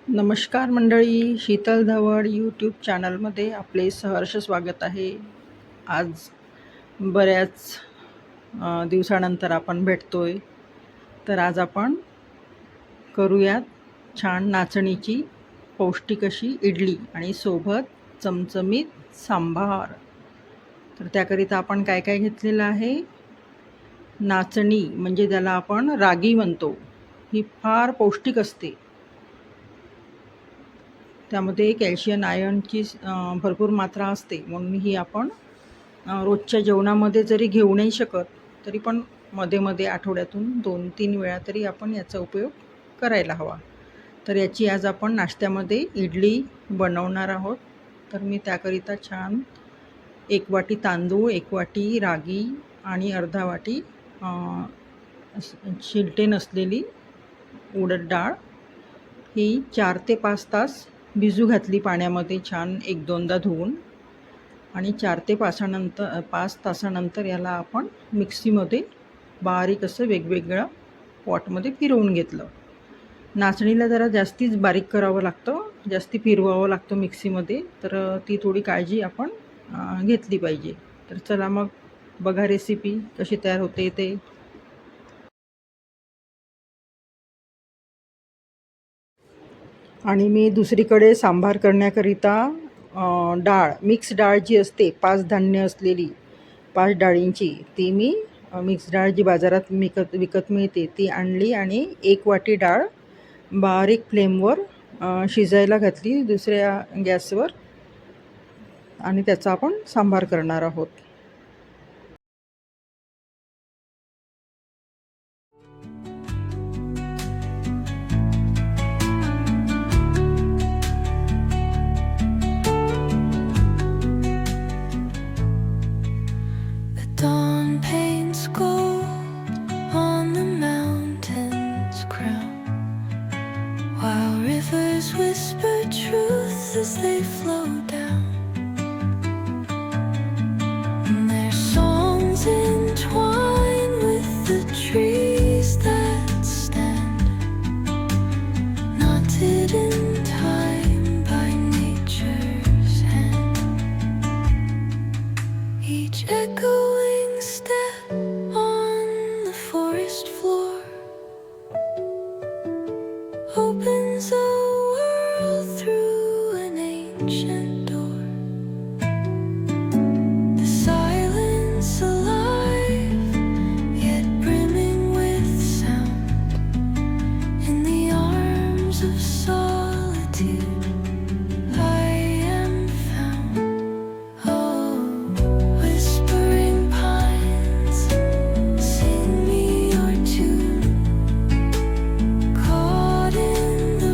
नमस्कार मंडळी, शीतल धवड यूट्यूब चॅनलमध्ये आपले सहर्ष स्वागत आहे. आज बऱ्याच दिवसानंतर आपण भेटतोय. तर आज आपण करूयात छान नाचणीची पौष्टिक अशी इडली आणि सोबत चमचमीत सांबार. तर त्याकरिता आपण काय काय घेतलेलं आहे. नाचणी म्हणजे त्याला आपण रागी म्हणतो, ही फार पौष्टिक असते. त्यामध्ये कॅल्शियम आयर्नची भरपूर मात्रा असते, म्हणून ही आपण रोजच्या जेवणामध्ये जरी घेऊ नाही शकत तरी पण मध्ये मध्ये आठवड्यातून 2-3 वेळा तरी आपण याचा उपयोग करायला हवा. तर याची आज आपण नाश्त्यामध्ये इडली बनवणार आहोत. तर मी त्याकरिता छान 1 वाटी तांदूळ, 1 वाटी रागी आणि अर्धा वाटी शिलटे नसलेली उडद डाळ ही 4 ते 5 तास भिजू घातली पाण्यामध्ये छान 1-2दा धुवून. आणि 4 ते 5 तासानंतर याला आपण मिक्सीमध्ये बारीक असं वेगवेगळ्या पॉटमध्ये फिरवून घेतलं. नाचणीला जरा जास्तीच बारीक करावं लागतं, जास्ती फिरवावं लागतं मिक्सीमध्ये, तर ती थोडी काळजी आपण घेतली पाहिजे. तर चला मग बघा रेसिपी कशी तयार होते ते. आणि मी दुसरीकडे सांबार करण्याकरिता डाळ, मिक्स डाळ जी असते 5 धान्य असलेली, 5 डाळींची, ती मी मिक्स डाळ जी बाजारात विकत मिळते ती आणली आणि 1 वाटी डाळ बारीक फ्लेमवर शिजायला घातली दुसऱ्या गॅसवर, आणि त्याचा आपण सांबार करणार आहोत. Dawn paints gold on the mountain's crown, while rivers whisper truth as they flow down. And their songs entwine with the trees that stand, knotted in time by nature's hand. Each echoing step on the forest floor opens a world through an ancient door. The silence alive, yet brimming with sound. In the arms of solitude I am found. Oh, whispering pines, sing me your tune. Caught in the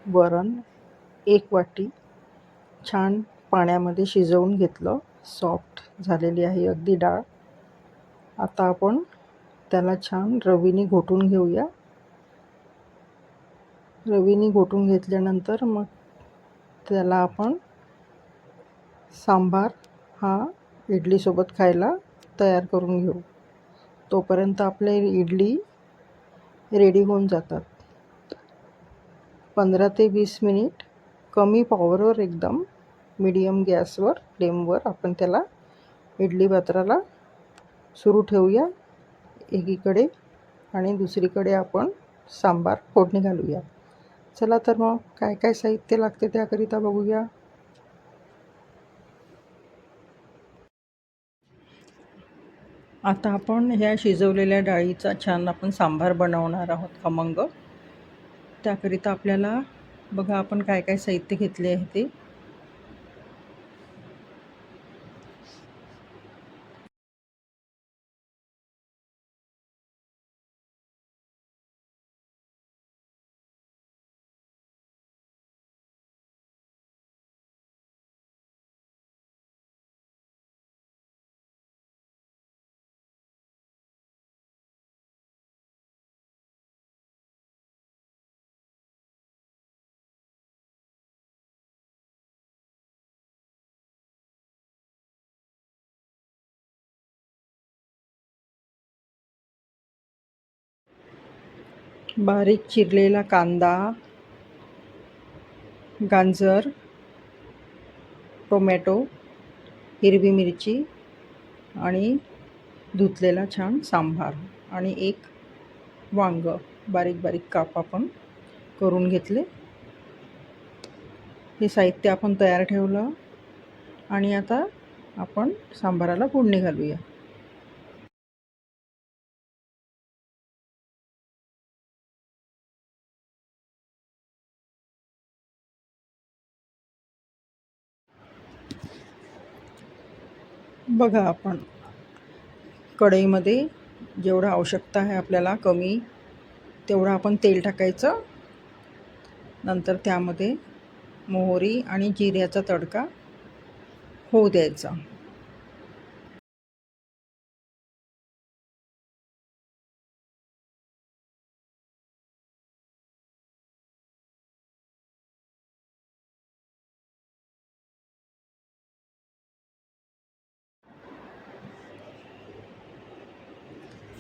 वरण 1 वाटी छान पाण्यामध्ये शिजवून घेतलं. Soft झालेली आहे अगदी डाळ. आता आपण त्याला छान रवीने घोटून घेऊया. रवीने घोटून घेतल्यानंतर मग त्याला आपण सांबार हा इडलीसोबत खायला तयार करून घेऊ. तोपर्यंत आपले इडली रेडी होऊन जातात. 15 ते 20 मिनिट कमी पॉवरवर एकदम मीडियम गॅसवर फ्लेमवर आपण त्याला इडली पात्राला सुरू ठेवूया एकीकडे आणि दुसरीकडे आपण सांबार फोडणी घालूया. चला तर मग काय काय साहित्य लागते त्याकरिता बघूया. आता आपण ह्या शिजवलेल्या डाळीचा छान आपण सांबार बनवणार आहोत खमंग. त्याकरिता आपल्याला बघा आपण काय काय साहित्य घेतले आहे ते. बारीक चिरलेला कांदा, गाजर, टोमॅटो, हिरवी मिरची आणि धुतलेला छान सांबार आणि 1 वांगं बारीक बारीक काप आपण करून घेतले. हे साहित्य आपण तयार ठेवलं आणि आता आपण सांबाराला फोडणी घालूया. बघा आपण कढईमध्ये जेवढं आवश्यकता आहे आपल्याला कमी तेवढं आपण तेल टाकायचं. नंतर त्यामध्ये मोहरी आणि जिऱ्याचा तडका होऊ द्यायचा.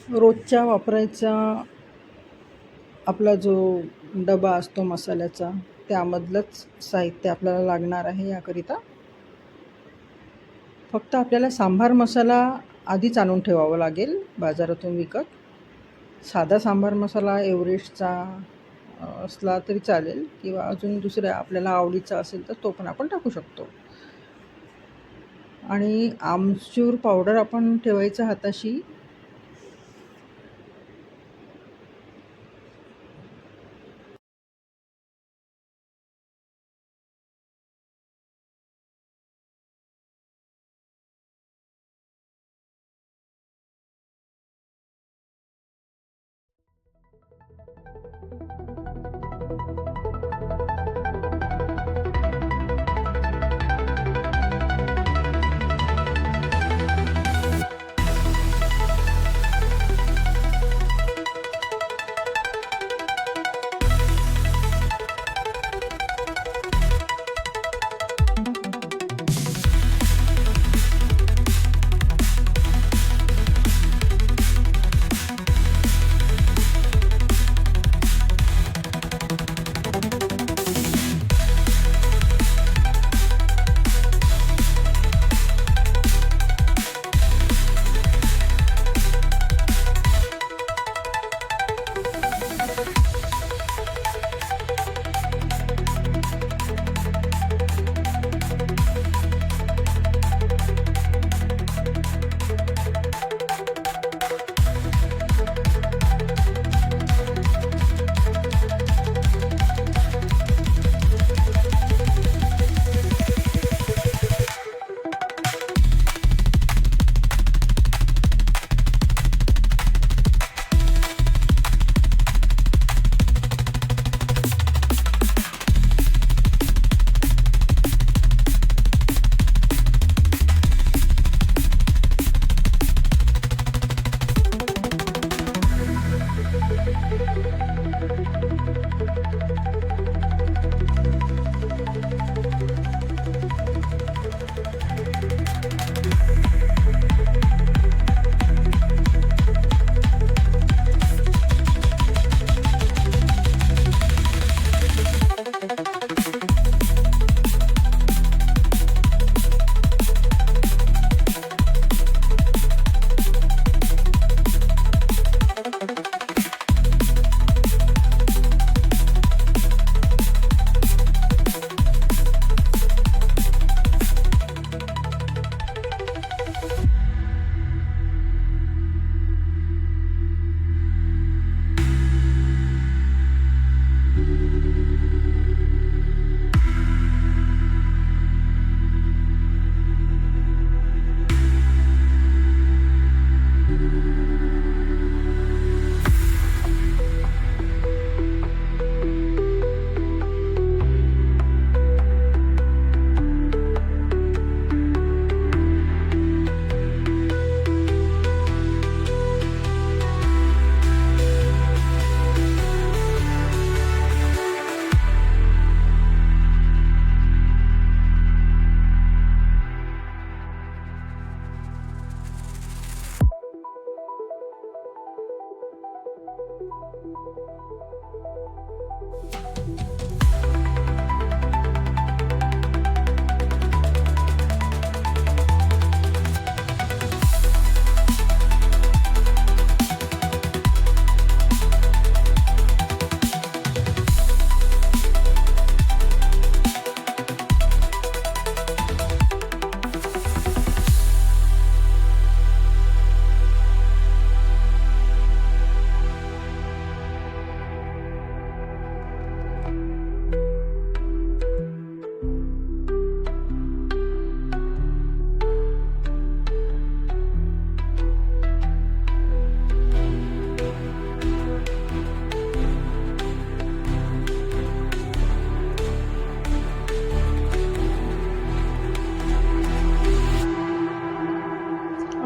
रोजच्या वापरायचा आपला जो डबा असतो मसाल्याचा त्यामधलंच साहित्य आपल्याला लागणार आहे याकरिता. फक्त आपल्याला सांबार मसाला आधीच आणून ठेवावा लागेल बाजारातून विकत. साधा सांबार मसाला एव्हरेस्टचा असला तरी चालेल किंवा अजून दुसऱ्या आपल्याला आवडीचा असेल तर तो पण आपण टाकू शकतो. आणि आमचूर पावडर आपण ठेवायचं हाताशी.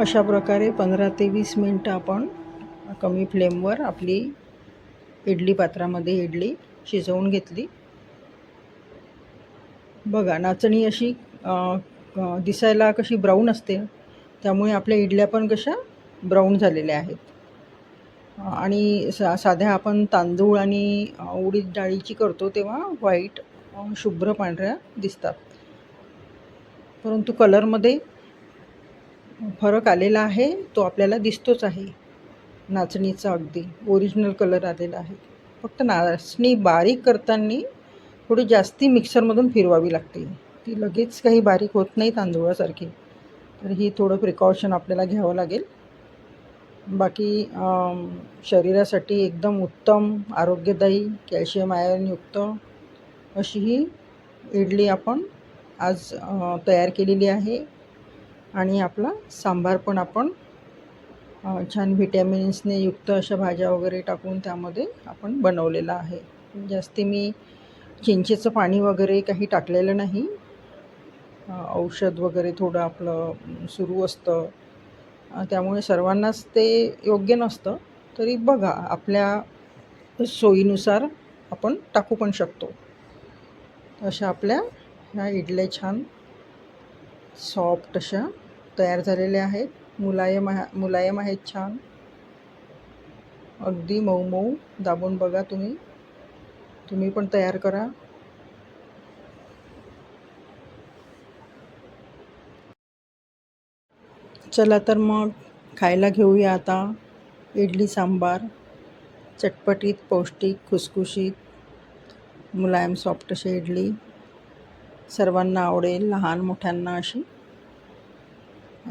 अशा प्रकारे 15 ते 20 मिनटं आपण कमी फ्लेमवर आपली इडली पात्रामध्ये इडली शिजवून घेतली. बघा नाचणी अशी दिसायला कशी ब्राऊन असते, त्यामुळे आपल्या इडल्या पण कशा ब्राऊन झालेल्या आहेत. आणि साध्या आपण तांदूळ आणि उडीद डाळीची करतो तेव्हा व्हाईट शुभ्र पांढऱ्या दिसतात, परंतु कलरमध्ये फरक आलेला आहे, तो आपल्याला दिसतोच आहे. नाचणीचा अगदी ओरिजिनल कलर आलेला आहे. फक्त नाचणी बारीक करताना थोडी जास्ती मिक्सरमधून फिरवावी लागते, ती लगेच काही बारीक होत नाही तांदूळासारखी, तर ही थोडं प्रिकॉशन आपल्याला घ्यावं लागेल. बाकी शरीरासाठी एकदम उत्तम, आरोग्यदायी, कॅल्शियम आयर्नयुक्त अशी ही इडली आपण आज तयार केलेली आहे. आणि आपला सांबार पण आपण छान व्हिटॅमिन्सने युक्त अशा भाज्या वगैरे टाकून त्यामध्ये आपण बनवलेला आहे. जास्ती मी चिंचेचं पाणी वगैरे काही टाकलेलं नाही. औषध वगैरे थोडं आपलं सुरू असतं, त्यामुळे सर्वांनाच ते योग्य नसतं. तरी बघा आपल्या सोयीनुसार आपण टाकू पण शकतो. अशा आपल्या ह्या इडल्या छान सॉफ्ट अशा तयार झालेल्या आहेत. मुलायम आहेत, छान अगदी मऊ मऊ. दाबून बघा, तुम्ही पण तयार करा. चला तर मग खायला घेऊया आता इडली सांबार. चटपटीत, पौष्टिक, खुसखुशीत, मुलायम सॉफ्ट अशी इडली सर्वांना आवडेल, लहान मोठ्यांना अशी.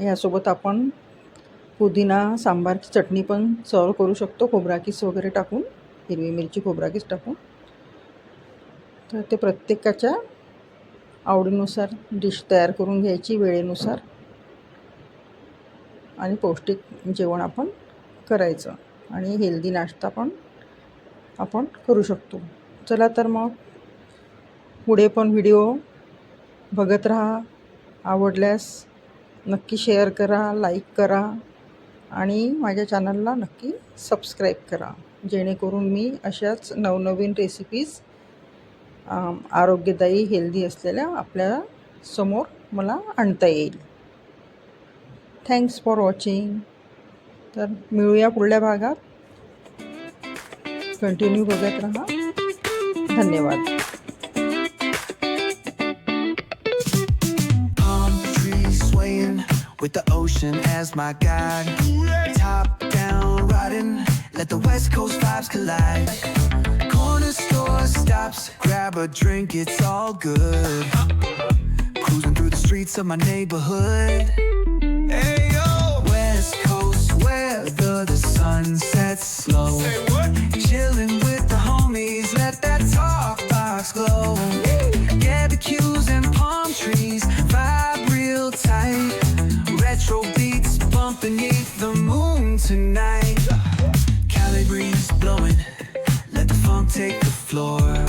यासोबत आपण पुदिना सांबारची चटणी पण सर्व करू शकतो, खोबराकीस वगैरे टाकून, हिरवी मिरची खोबराकीस टाकून. तर ते प्रत्येकाच्या आवडीनुसार डिश तयार करून घ्यायची वेळेनुसार, आणि पौष्टिक जेवण आपण करायचं, आणि हेल्दी नाश्ता पण आपण करू शकतो. चला तर मग पुढे पण व्हिडिओ बघत राहा. आवडल्यास नक्की शेअर करा, लाईक करा, आणि माझ्या चॅनलला नक्की सबस्क्राईब करा, जेणेकरून मी अशाच नवनवीन रेसिपीज आरोग्यदायी, हेल्दी असलेल्या आपल्या समोर मला आणता येईल. Thanks for watching. तर मिळूया पुढल्या भागात. कंटिन्यू बघत राहा. धन्यवाद. With the ocean as my guide, top down riding, let the west coast vibes collide. Corner store stops, grab a drink, it's all good. Cruising through the streets of my neighborhood. Hey yo, west coast weather, the sun sets slow. Say what? Chilling with the homies, let that talk box glow. Barbecues and palm trees, vibe real tight. Retro beats bump beneath the moon tonight. Cali breeze blowing, let the funk take the floor.